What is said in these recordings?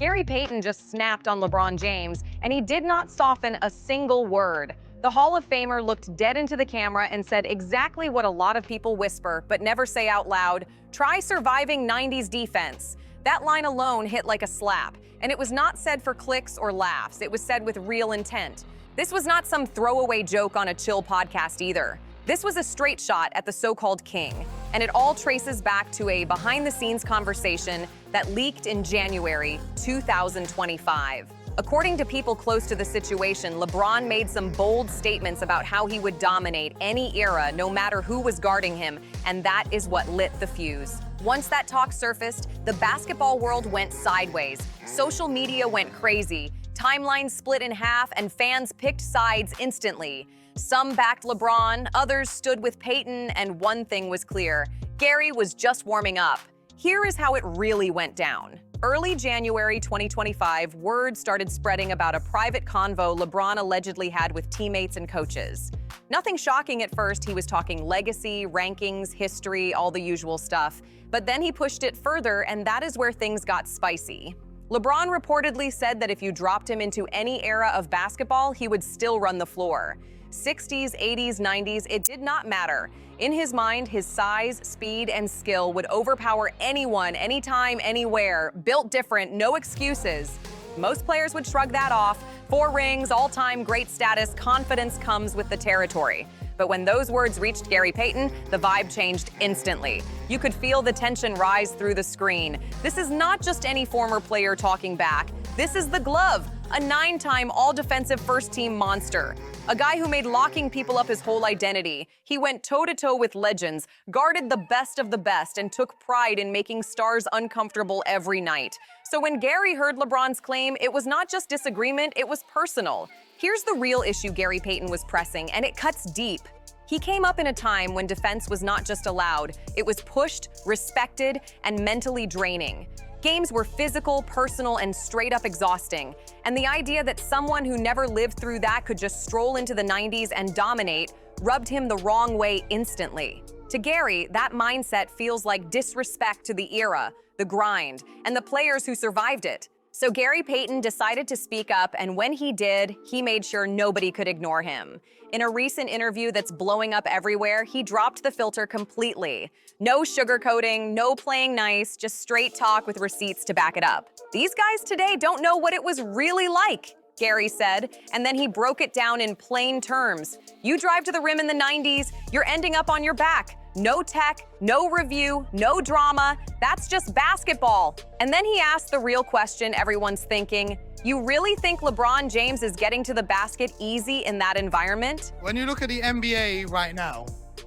Gary Payton just snapped on LeBron James, and he did not soften a single word. The Hall of Famer looked dead into the camera and said exactly what a lot of people whisper but never say out loud: try surviving 90s defense. That line alone hit like a slap, and it was not said for clicks or laughs. It was said with real intent. This was not some throwaway joke on a chill podcast either. This was a straight shot at the so-called king, and it all traces back to a behind-the-scenes conversation that leaked in January 2025. According to people close to the situation, LeBron made some bold statements about how he would dominate any era, no matter who was guarding him, and that is what lit the fuse. Once that talk surfaced, the basketball world went sideways. Social media went crazy. Timelines split in half, and fans picked sides instantly. Some backed LeBron, others stood with Payton, and one thing was clear: Gary was just warming up. Here is how it really went down. Early January 2025, word started spreading about a private convo LeBron allegedly had with teammates and coaches. Nothing shocking at first. He was talking legacy, rankings, history, all the usual stuff. But then he pushed it further, and that is where things got spicy. LeBron reportedly said that if you dropped him into any era of basketball, he would still run the floor. 60s, 80s, 90s, it did not matter. In his mind, his size, speed, and skill would overpower anyone, anytime, anywhere. Built different, no excuses. Most players would shrug that off. 4 rings, all-time great status, confidence comes with the territory. But when those words reached Gary Payton, the vibe changed instantly. You could feel the tension rise through the screen. This is not just any former player talking back. This is the glove, a 9-time all-defensive first-team monster. A guy who made locking people up his whole identity. He went toe-to-toe with legends, guarded the best of the best, and took pride in making stars uncomfortable every night. So when Gary heard LeBron's claim, it was not just disagreement, it was personal. Here's the real issue Gary Payton was pressing, and it cuts deep. He came up in a time when defense was not just allowed, it was pushed, respected, and mentally draining. Games were physical, personal, and straight up exhausting. And the idea that someone who never lived through that could just stroll into the 90s and dominate rubbed him the wrong way instantly. To Gary, that mindset feels like disrespect to the era, the grind, and the players who survived it. So Gary Payton decided to speak up, and when he did, he made sure nobody could ignore him. In a recent interview that's blowing up everywhere, he dropped the filter completely. No sugarcoating, no playing nice, just straight talk with receipts to back it up. These guys today don't know what it was really like, Gary said, and then he broke it down in plain terms. You drive to the rim in the 90s, you're ending up on your back. No tech, no review, no drama. That's just basketball. And then he asked the real question everyone's thinking: you really think LeBron James is getting to the basket easy in that environment? When you look at the NBA right now,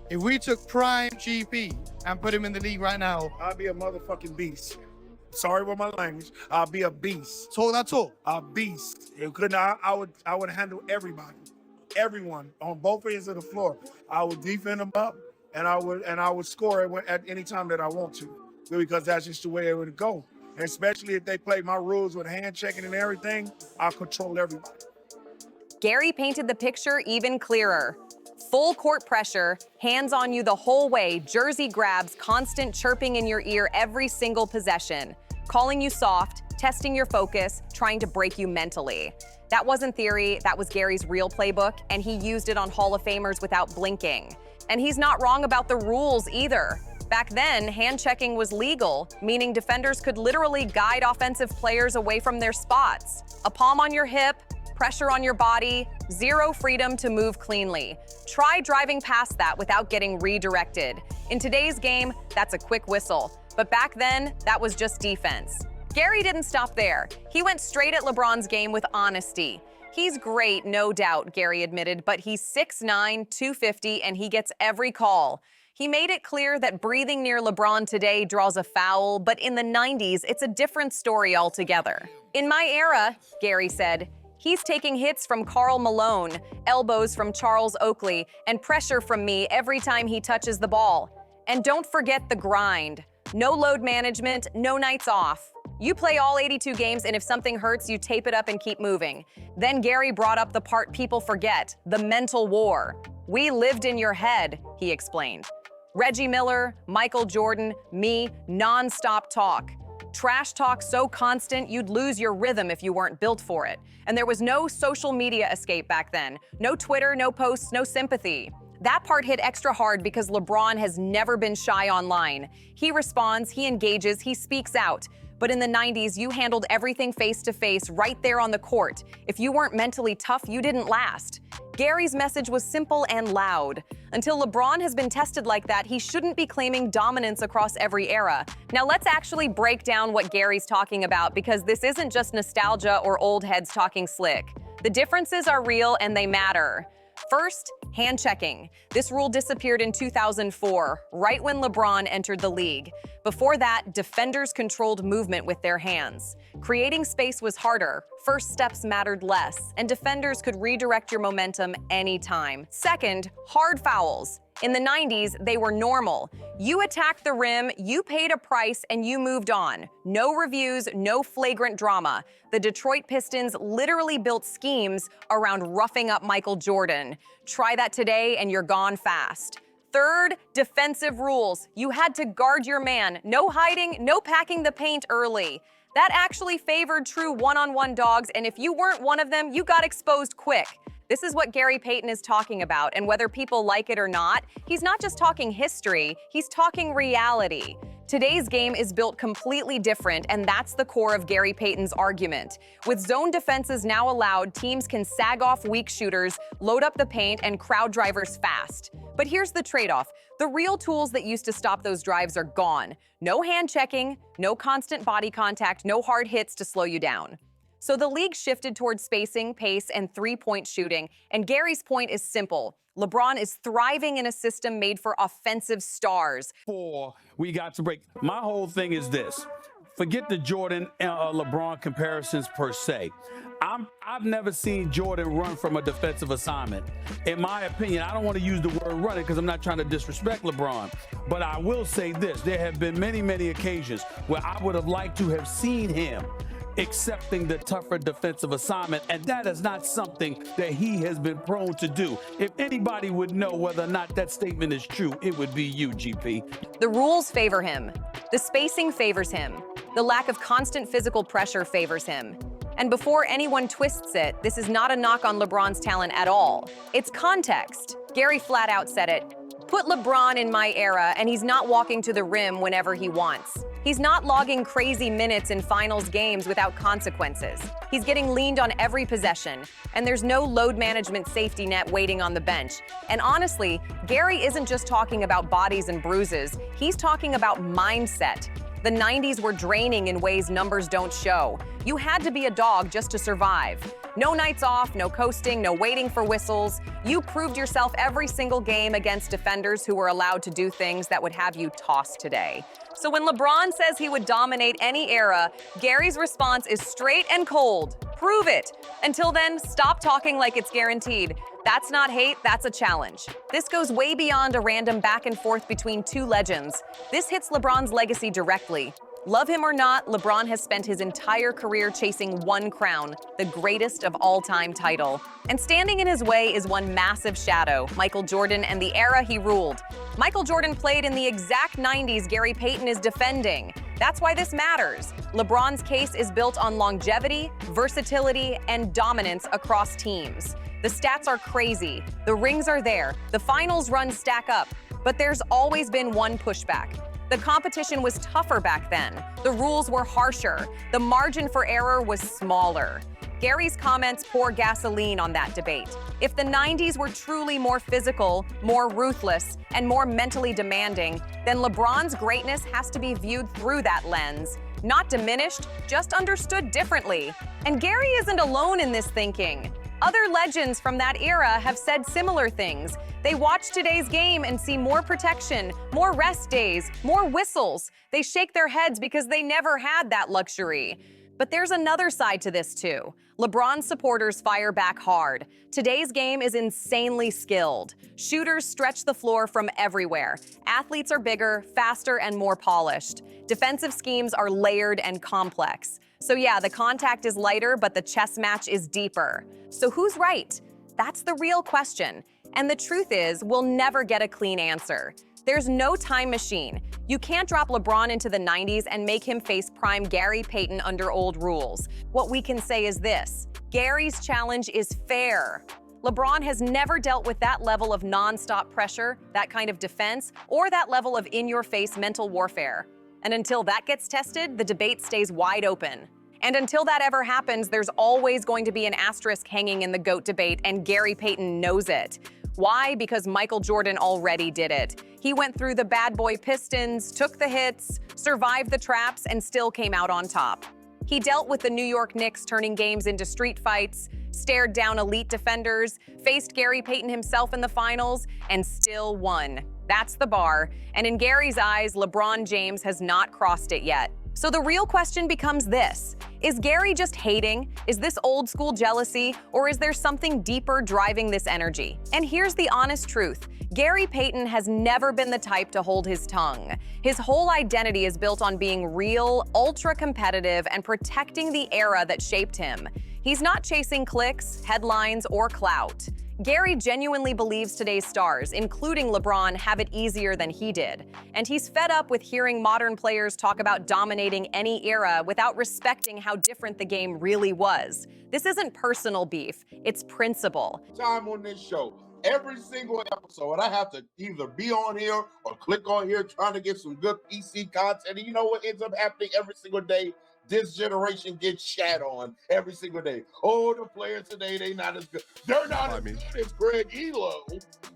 if we took prime GP and put him in the league right now, I'll be a motherfucking beast. Sorry with my language. I'll be a beast. talk that talk. A beast. I would handle everybody, everyone on both ends of the floor. I would defend them up, and I would score at any time that I want to, because that's just the way it would go. And especially if they play my rules with hand checking and everything, I'll control everybody. Gary painted the picture even clearer. Full court pressure, hands on you the whole way, jersey grabs, constant chirping in your ear every single possession, calling you soft, testing your focus, trying to break you mentally. That wasn't theory, that was Gary's real playbook, and he used it on Hall of Famers without blinking. And he's not wrong about the rules either. Back then, hand checking was legal, meaning defenders could literally guide offensive players away from their spots. A palm on your hip, pressure on your body, zero freedom to move cleanly. Try driving past that without getting redirected. In today's game, that's a quick whistle. But back then, that was just defense. Gary didn't stop there. He went straight at LeBron's game with honesty. He's great, no doubt, Gary admitted, but he's 6'9", 250, and he gets every call. He made it clear that breathing near LeBron today draws a foul, but in the 90s, it's a different story altogether. In my era, Gary said, he's taking hits from Karl Malone, elbows from Charles Oakley, and pressure from me every time he touches the ball. And don't forget the grind. No load management, no nights off. You play all 82 games, and if something hurts, you tape it up and keep moving. Then Gary brought up the part people forget, the mental war. We lived in your head, he explained. Reggie Miller, Michael Jordan, me, non-stop talk. Trash talk so constant you'd lose your rhythm if you weren't built for it. And there was no social media escape back then. No Twitter, no posts, no sympathy. That part hit extra hard because LeBron has never been shy online. He responds, he engages, he speaks out. But in the 90s, you handled everything face-to-face right there on the court. If you weren't mentally tough, you didn't last. Gary's message was simple and loud. Until LeBron has been tested like that, he shouldn't be claiming dominance across every era. Now let's actually break down what Gary's talking about, because this isn't just nostalgia or old heads talking slick. The differences are real and they matter. First, hand checking. This rule disappeared in 2004, right when LeBron entered the league. Before that, defenders controlled movement with their hands. Creating space was harder, first steps mattered less, and defenders could redirect your momentum anytime. Second, hard fouls. In the 90s, they were normal. You attacked the rim, you paid a price, and you moved on. No reviews, no flagrant drama. The Detroit Pistons literally built schemes around roughing up Michael Jordan. Try that today and you're gone fast. Third, defensive rules. You had to guard your man. No hiding, no packing the paint early. That actually favored true one-on-one dogs, and if you weren't one of them, you got exposed quick. This is what Gary Payton is talking about, and whether people like it or not, he's not just talking history, he's talking reality. Today's game is built completely different, and that's the core of Gary Payton's argument. With zone defenses now allowed, teams can sag off weak shooters, load up the paint, and crowd drivers fast. But here's the trade-off. The real tools that used to stop those drives are gone. No hand checking, no constant body contact, no hard hits to slow you down. So the league shifted towards spacing, pace, and three-point shooting, and Gary's point is simple. LeBron is thriving in a system made for offensive stars. We got to break. My whole thing is this. Forget the Jordan and LeBron comparisons per se. I've never seen Jordan run from a defensive assignment. In my opinion, I don't want to use the word running because I'm not trying to disrespect LeBron. But I will say this. There have been many, many occasions where I would have liked to have seen him accepting the tougher defensive assignment, and that is not something that he has been prone to do. If anybody would know whether or not that statement is true, it would be you, GP. The rules favor him. The spacing favors him. The lack of constant physical pressure favors him. And before anyone twists it, this is not a knock on LeBron's talent at all. It's context. Gary flat out said it. Put LeBron in my era, and he's not walking to the rim whenever he wants. He's not logging crazy minutes in finals games without consequences. He's getting leaned on every possession, and there's no load management safety net waiting on the bench. And honestly, Gary isn't just talking about bodies and bruises, he's talking about mindset. The 90s were draining in ways numbers don't show. You had to be a dog just to survive. No nights off, no coasting, no waiting for whistles. You proved yourself every single game against defenders who were allowed to do things that would have you tossed today. So when LeBron says he would dominate any era, Gary's response is straight and cold. Prove it. Until then, stop talking like it's guaranteed. That's not hate, that's a challenge. This goes way beyond a random back and forth between two legends. This hits LeBron's legacy directly. Love him or not, LeBron has spent his entire career chasing one crown, the greatest of all-time title. And standing in his way is one massive shadow, Michael Jordan and the era he ruled. Michael Jordan played in the exact 90s Gary Payton is defending. That's why this matters. LeBron's case is built on longevity, versatility, and dominance across teams. The stats are crazy. The rings are there. The finals runs stack up. But there's always been one pushback. The competition was tougher back then. The rules were harsher. The margin for error was smaller. Gary's comments pour gasoline on that debate. If the 90s were truly more physical, more ruthless, and more mentally demanding, then LeBron's greatness has to be viewed through that lens. Not diminished, just understood differently. And Gary isn't alone in this thinking. Other legends from that era have said similar things. They watch today's game and see more protection, more rest days, more whistles. They shake their heads because they never had that luxury. But there's another side to this too. LeBron's supporters fire back hard. Today's game is insanely skilled. Shooters stretch the floor from everywhere. Athletes are bigger, faster, and more polished. Defensive schemes are layered and complex. So yeah, the contact is lighter, but the chess match is deeper. So who's right? That's the real question. And the truth is, we'll never get a clean answer. There's no time machine. You can't drop LeBron into the 90s and make him face prime Gary Payton under old rules. What we can say is this: Gary's challenge is fair. LeBron has never dealt with that level of non-stop pressure, that kind of defense, or that level of in-your-face mental warfare. And until that gets tested, the debate stays wide open. And until that ever happens, there's always going to be an asterisk hanging in the GOAT debate, and Gary Payton knows it. Why? Because Michael Jordan already did it. He went through the bad boy Pistons, took the hits, survived the traps, and still came out on top. He dealt with the New York Knicks turning games into street fights, stared down elite defenders, faced Gary Payton himself in the finals, and still won. That's the bar. And in Gary's eyes, LeBron James has not crossed it yet. So the real question becomes this: is Gary just hating? Is this old school jealousy? Or is there something deeper driving this energy? And here's the honest truth: Gary Payton has never been the type to hold his tongue. His whole identity is built on being real, ultra-competitive, and protecting the era that shaped him. He's not chasing clicks, headlines, or clout. Gary genuinely believes today's stars, including LeBron, have it easier than he did. And he's fed up with hearing modern players talk about dominating any era without respecting how different the game really was. This isn't personal beef, it's principle. Time on this show, every single episode, I have to either be on here or click on here trying to get some good PC content. And you know what ends up happening every single day? This generation gets shat on every single day. Oh, the players today, they not as good. They're not as good as Greg Elo,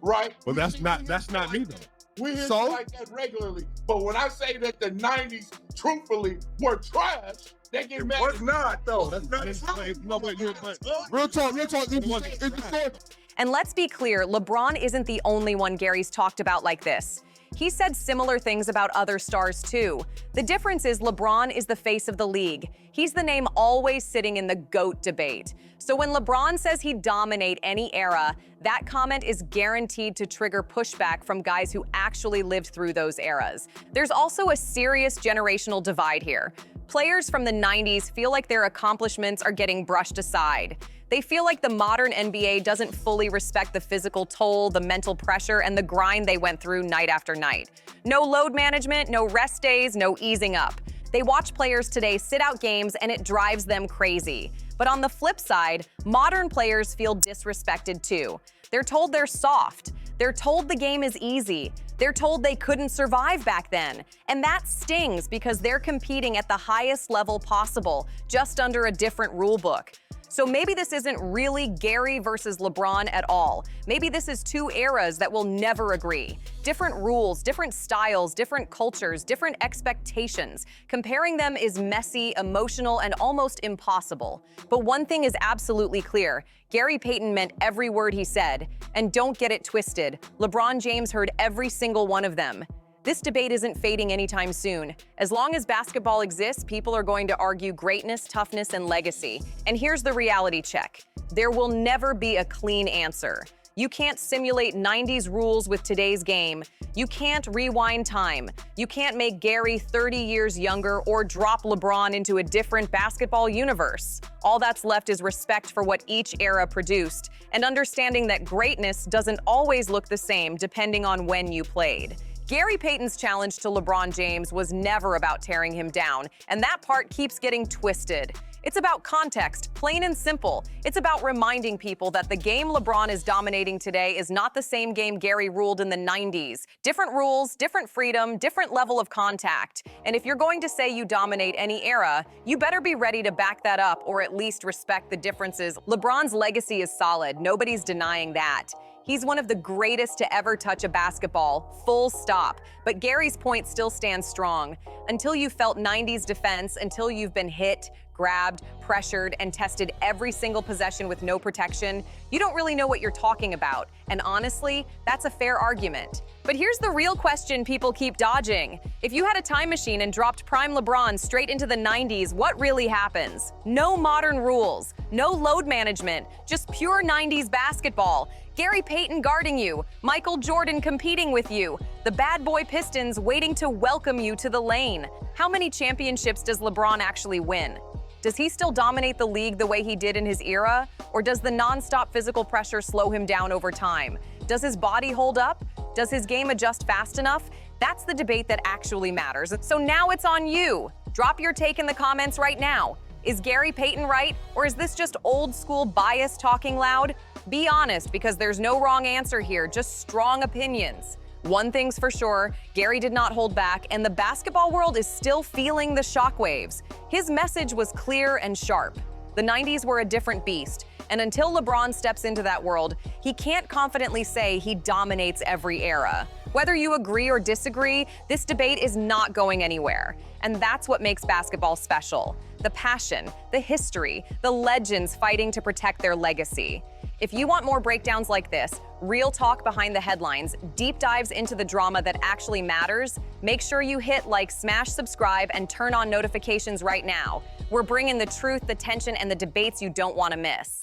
right? Well, that's not me though. We hear like that regularly. But when I say that the 90s, truthfully, were trash, they get mad. What's not though? That's not true. No, but real talk. And let's be clear, LeBron isn't the only one Gary's talked about like this. He said similar things about other stars too. The difference is LeBron is the face of the league. He's the name always sitting in the GOAT debate. So when LeBron says he'd dominate any era, that comment is guaranteed to trigger pushback from guys who actually lived through those eras. There's also a serious generational divide here. Players from the 90s feel like their accomplishments are getting brushed aside. They feel like the modern NBA doesn't fully respect the physical toll, the mental pressure, and the grind they went through night after night. No load management, no rest days, no easing up. They watch players today sit out games and it drives them crazy. But on the flip side, modern players feel disrespected too. They're told they're soft. They're told the game is easy. They're told they couldn't survive back then. And that stings because they're competing at the highest level possible, just under a different rule book. So maybe this isn't really Gary versus LeBron at all. Maybe this is two eras that will never agree. Different rules, different styles, different cultures, different expectations. Comparing them is messy, emotional, and almost impossible. But one thing is absolutely clear: Gary Payton meant every word he said. And don't get it twisted, LeBron James heard every single one of them. This debate isn't fading anytime soon. As long as basketball exists, people are going to argue greatness, toughness, and legacy. And here's the reality check: there will never be a clean answer. You can't simulate 90s rules with today's game. You can't rewind time. You can't make Gary 30 years younger or drop LeBron into a different basketball universe. All that's left is respect for what each era produced, and understanding that greatness doesn't always look the same depending on when you played. Gary Payton's challenge to LeBron James was never about tearing him down, and that part keeps getting twisted. It's about context, plain and simple. It's about reminding people that the game LeBron is dominating today is not the same game Gary ruled in the 90s. Different rules, different freedom, different level of contact. And if you're going to say you dominate any era, you better be ready to back that up or at least respect the differences. LeBron's legacy is solid, nobody's denying that. He's one of the greatest to ever touch a basketball, full stop. But Gary's point still stands strong. Until you felt 90s defense, until you've been hit, grabbed, pressured, and tested every single possession with no protection, you don't really know what you're talking about. And honestly, that's a fair argument. But here's the real question people keep dodging. If you had a time machine and dropped prime LeBron straight into the 90s, what really happens? No modern rules, no load management, just pure 90s basketball. Gary Payton guarding you, Michael Jordan competing with you, the bad boy Pistons waiting to welcome you to the lane. How many championships does LeBron actually win? Does he still dominate the league the way he did in his era? Or does the nonstop physical pressure slow him down over time? Does his body hold up? Does his game adjust fast enough? That's the debate that actually matters. So now it's on you. Drop your take in the comments right now. Is Gary Payton right, or is this just old school bias talking loud? Be honest, because there's no wrong answer here, just strong opinions. One thing's for sure, Gary did not hold back, and the basketball world is still feeling the shockwaves. His message was clear and sharp. The 90s were a different beast, and until LeBron steps into that world, he can't confidently say he dominates every era. Whether you agree or disagree, this debate is not going anywhere. And that's what makes basketball special. The passion, the history, the legends fighting to protect their legacy. If you want more breakdowns like this, real talk behind the headlines, deep dives into the drama that actually matters, make sure you hit like, smash subscribe, and turn on notifications right now. We're bringing the truth, the tension, and the debates you don't want to miss.